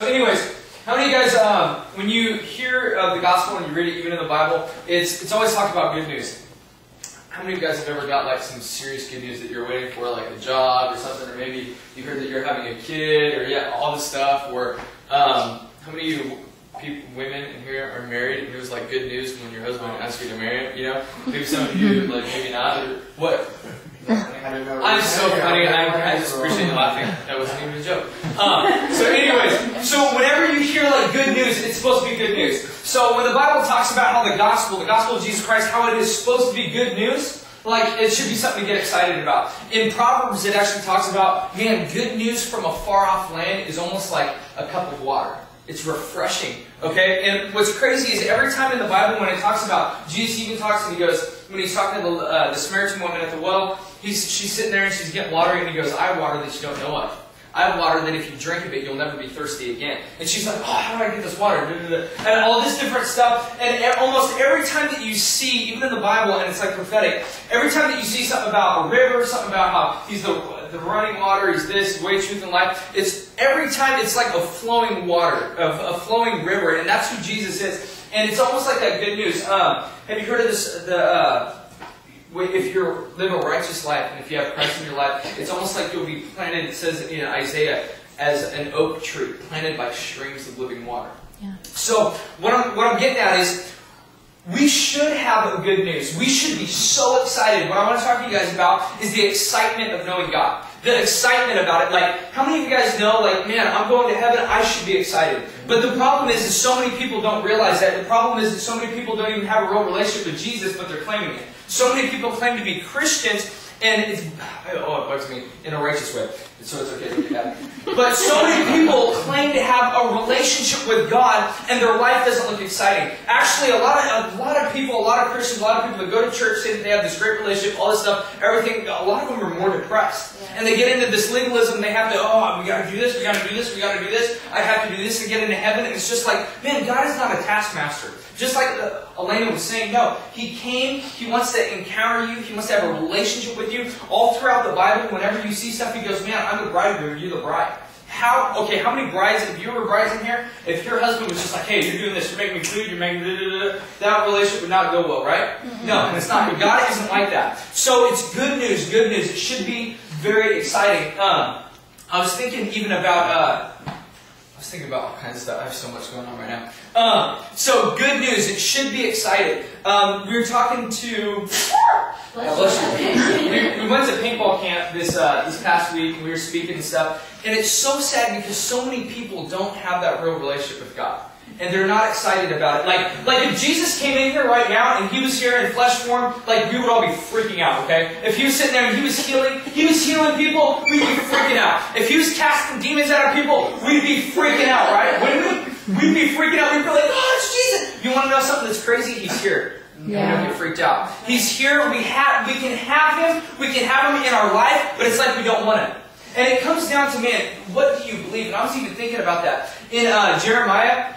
anyways, how many of you guys, when you hear of the gospel and you read it even in the Bible, it's always talked about good news. How many of you guys have ever got like some serious good news that you're waiting for, like a job or something, or maybe you heard that you're having a kid, or all this stuff, or how many of you women in here are married, and it was like good news when your husband asked you to marry him, you know? Maybe some of you, like maybe not, or what? I'm so funny, I just appreciate you laughing. That wasn't even a joke. So anyways, so whenever you hear like good news, it's supposed to be good news. So when the Bible talks about how the gospel of Jesus Christ, how it is supposed to be good news, like it should be something to get excited about. In Proverbs, it actually talks about, man, good news from a far off land is almost like a cup of water. It's refreshing, okay? And what's crazy is every time in the Bible when it talks about, Jesus even talks and he goes, when he's talking to the Samaritan woman at the well, she's sitting there and she's getting water and he goes, I have water that you don't know of. I have water that if you drink of it, you'll never be thirsty again. And she's like, oh, how do I get this water? And all this different stuff. And almost every time that you see, even in the Bible, and it's like prophetic, every time that you see something about a river, something about how he's the running water, he's this, way, truth, and life, it's every time it's like a flowing water, a flowing river, and that's who Jesus is. And it's almost like that good news. Have you heard of this? If you live a righteous life, and if you have Christ in your life, it's almost like you'll be planted, it says in Isaiah, as an oak tree, planted by streams of living water. Yeah. So what I'm getting at is, we should have a good news. We should be so excited. What I want to talk to you guys about is the excitement of knowing God. The excitement about it. Like, how many of you guys know, like, man, I'm going to heaven, I should be excited. But the problem is so many people don't realize that. The problem is that so many people don't even have a real relationship with Jesus, but they're claiming it. So many people claim to be Christians, and it bugs me in a righteous way. So it's okay to look at it. But so many people claim to have a relationship with God, and their life doesn't look exciting. Actually, a lot of people, a lot of Christians, a lot of people that go to church say that they have this great relationship, all this stuff, everything. A lot of them are more depressed. Yeah. And they get into this legalism. They have to, we got to do this, we got to do this, we got to do this. I have to do this to get into heaven. And it's just like, man, God is not a taskmaster. Just like Elena was saying, no, He came, He wants to encounter you, He wants to have a relationship with you. All throughout the Bible, whenever you see stuff, He goes, man, I'm the bridegroom, you're the bride. How many brides, if you were brides in here, if your husband was just like, hey, you're doing this, you're making me food, you're making that relationship would not go well, right? No, and it's not. God isn't like that. So it's good news, good news. It should be very exciting. I was thinking even about... all kinds of stuff. I have so much going on right now. So, good news. It should be exciting. We were talking to... we went to paintball camp this past week, and we were speaking and stuff. And it's so sad because so many people don't have that real relationship with God. And they're not excited about it. Like if Jesus came in here right now and He was here in flesh form, like we would all be freaking out, okay? If He was sitting there and He was healing people, we'd be freaking out. If He was casting demons out of people, we'd be freaking out, right? Wouldn't we? We'd be freaking out. We'd be like, oh, it's Jesus. You want to know something that's crazy? He's here. Yeah. We don't get freaked out. He's here. We can have Him. We can have Him in our life, but it's like we don't want Him. And it comes down to, man, what do you believe? And I was even thinking about that. In Jeremiah...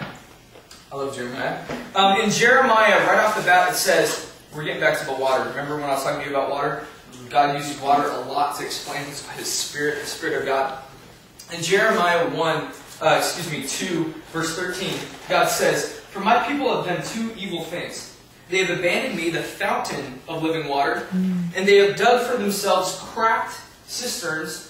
I love Jeremiah. In Jeremiah, right off the bat, it says, we're getting back to the water. Remember when I was talking to you about water? God uses water a lot to explain His Spirit, the Spirit of God. In Jeremiah 2, verse 13, God says, for my people have done two evil things. They have abandoned me, the fountain of living water, and they have dug for themselves cracked cisterns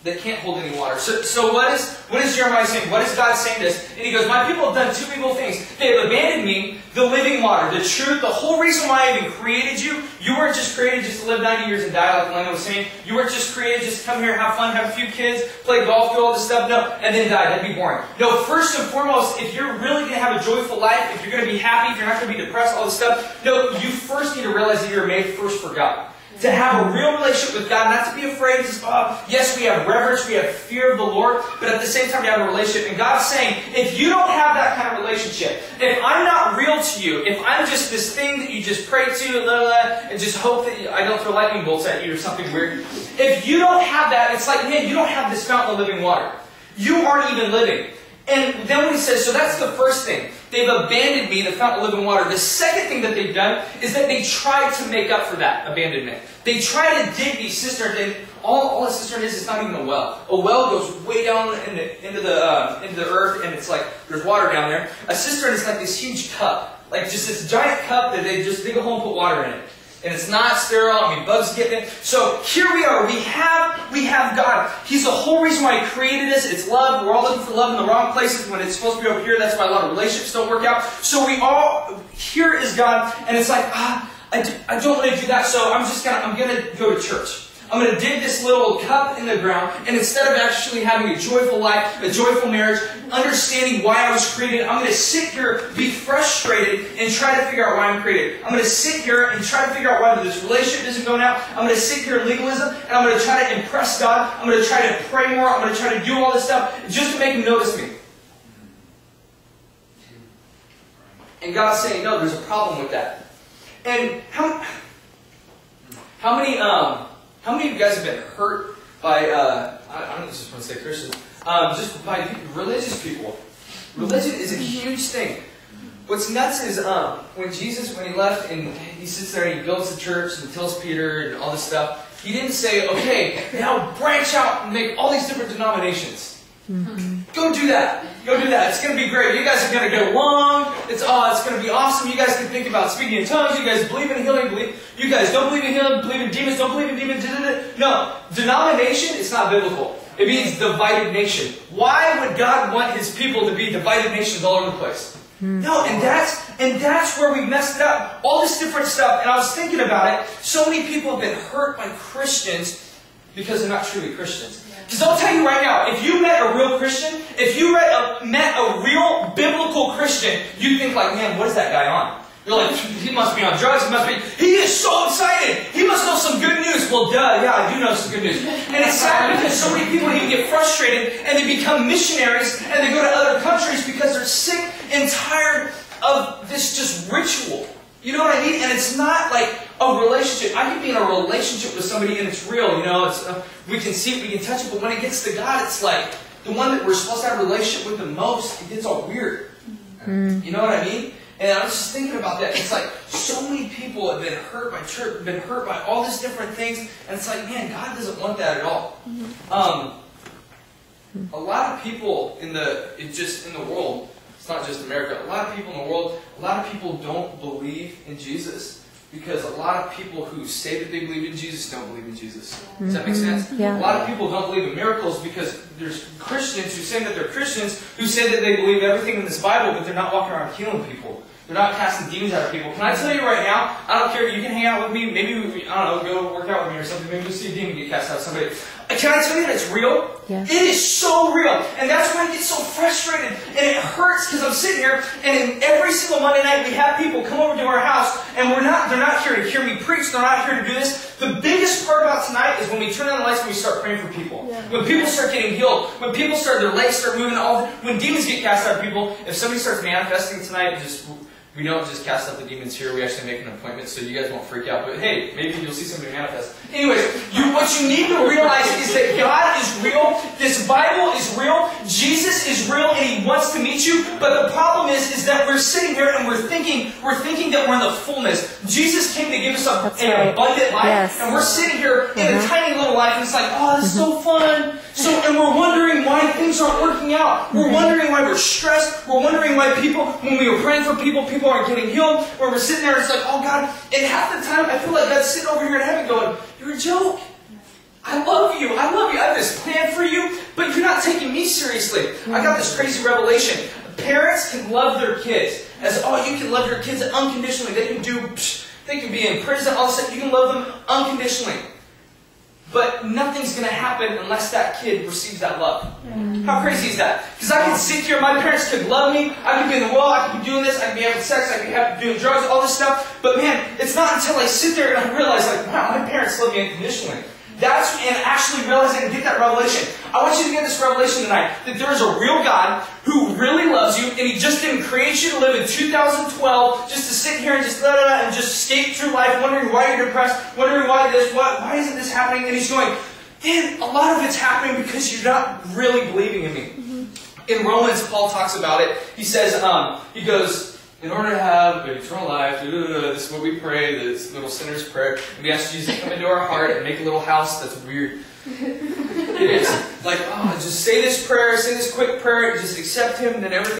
that can't hold any water. So what is Jeremiah saying? What is God saying this? And he goes, my people have done two evil things. They have abandoned me, the living water, the truth, the whole reason why I even created you. You weren't just created just to live 90 years and die, like Elena was saying. You weren't just created just to come here, have fun, have a few kids, play golf, do all this stuff. No, and then die. That'd be boring. No, first and foremost, if you're really going to have a joyful life, if you're going to be happy, if you're not going to be depressed, all this stuff, no, you first need to realize that you're made first for God. To have a real relationship with God, not to be afraid. Just, yes, we have reverence, we have fear of the Lord, but at the same time, we have a relationship. And God's saying, if you don't have that kind of relationship, if I'm not real to you, if I'm just this thing that you just pray to, and just hope that I don't throw lightning bolts at you or something weird, if you don't have that, it's like, man, you don't have this fountain of living water. You aren't even living. And then when he says, so that's the first thing. They've abandoned me, the fountain of living water. The second thing that they've done is that they tried to make up for that abandonment. They try to dig these cisterns, and all a cistern is not even a well. A well goes way down into the earth, and it's like there's water down there. A cistern is like this huge cup, like just this giant cup that they just dig a hole and put water in it. And it's not sterile. I mean, bugs get in. So here we are. We have God. He's the whole reason why He created us. It's love. We're all looking for love in the wrong places when it's supposed to be over here. That's why a lot of relationships don't work out. So here is God, and it's like, I don't want to do that. So I'm gonna go to church. I'm going to dig this little cup in the ground, and instead of actually having a joyful life, a joyful marriage, understanding why I was created, I'm going to sit here, be frustrated, and try to figure out why I'm created. I'm going to sit here and try to figure out why this relationship isn't going out. I'm going to sit here in legalism, and I'm going to try to impress God. I'm going to try to pray more. I'm going to try to do all this stuff just to make Him notice me. And God's saying, no, there's a problem with that. And how many of you guys have been hurt by, I don't just want to say Christians, just by religious people? Religion is a huge thing. What's nuts is when He left and He sits there and He builds the church and tells Peter and all this stuff, He didn't say, okay, now branch out and make all these different denominations. Go do that. Go do that. It's going to be great. You guys are going to get along. It's going to be awesome. You guys can think about speaking in tongues. You guys believe in healing. You guys don't believe in healing. Believe in demons. Don't believe in demons. No. Denomination is not biblical. It means divided nation. Why would God want His people to be divided nations all over the place? No, and that's where we messed it up. All this different stuff. And I was thinking about it. So many people have been hurt by Christians because they're not truly Christians. Because I'll tell you right now, if you met a real Christian, if you met a real biblical Christian, you'd think like, man, what is that guy on? You're like, he must be on drugs, he is so excited, he must know some good news. Well, duh, yeah, I do know some good news. And it's sad because so many people even get frustrated and they become missionaries and they go to other countries because they're sick and tired of this just ritual. You know what I mean? And it's not like a relationship. I can be in a relationship with somebody and it's real. You know, we can see it, we can touch it. But when it gets to God, it's like the one that we're supposed to have a relationship with the most. It gets all weird. You know what I mean? And I was just thinking about that. It's like so many people have been hurt by church, been hurt by all these different things, and it's like, man, God doesn't want that at all. A lot of people in the world. It's not just America. A lot of people in the world, a lot of people don't believe in Jesus because a lot of people who say that they believe in Jesus don't believe in Jesus. Does that make sense? Yeah. A lot of people don't believe in miracles because there's Christians who say that they're Christians who say that they believe everything in this Bible, but they're not walking around healing people. They're not casting demons out of people. Can I tell you right now, I don't care, you can hang out with me, maybe, I don't know, go work out with me or something, maybe you'll see a demon get cast out of somebody. Can I tell you that it's real? Yeah. It is so real. And that's why I get so frustrated. And it hurts because I'm sitting here and every single Monday night we have people come over to our house and they're not here to hear me preach. They're not here to do this. The biggest part about tonight is when we turn on the lights and we start praying for people. Yeah. When people start getting healed. When people their legs start moving. When demons get cast out of people. If somebody starts manifesting tonight, we don't just cast out the demons here. We actually make an appointment so you guys won't freak out. But hey, maybe you'll see somebody manifest. Anyways, what you need to realize is that God is real. This Bible is real. Jesus is real, and He wants to meet you. But the problem is that we're sitting here and we're thinking that we're in the fullness. Jesus came to give us an abundant life, yes. And we're sitting here in a tiny little life, and it's like, oh, this is so fun. And we're wondering why things aren't working out. We're wondering why we're stressed. We're wondering why when we were praying for people aren't getting healed. Where we're sitting there, it's like, oh God. And half the time, I feel like God's sitting over here in heaven going, you're a joke. I love you. I have this plan for you, but you're not taking me seriously. I got this crazy revelation. Parents can love their kids. You can love your kids unconditionally. They can be in prison. All of a sudden, you can love them unconditionally. But nothing's going to happen unless that kid receives that love. How crazy is that? Because I can sit here, my parents could love me, I could be in the world, I could be doing this, I could be having sex, I could be doing drugs, all this stuff. But man, it's not until I sit there and I realize, like, wow, my parents love me unconditionally. And actually realizing and get that revelation. I want you to get this revelation tonight, that there is a real God who really loves you, and He just didn't create you to live in 2012 just to sit here and just skate through life, wondering why you're depressed, wondering why isn't this happening? And He's going, man, a lot of it's happening because you're not really believing in me. In Romans, Paul talks about it. He says, he goes, in order to have an eternal life, this is what we pray, this little sinner's prayer. And we ask Jesus to come into our heart and make a little house that's weird. It is. Like, just say this prayer, say this quick prayer, just accept Him, and then everything.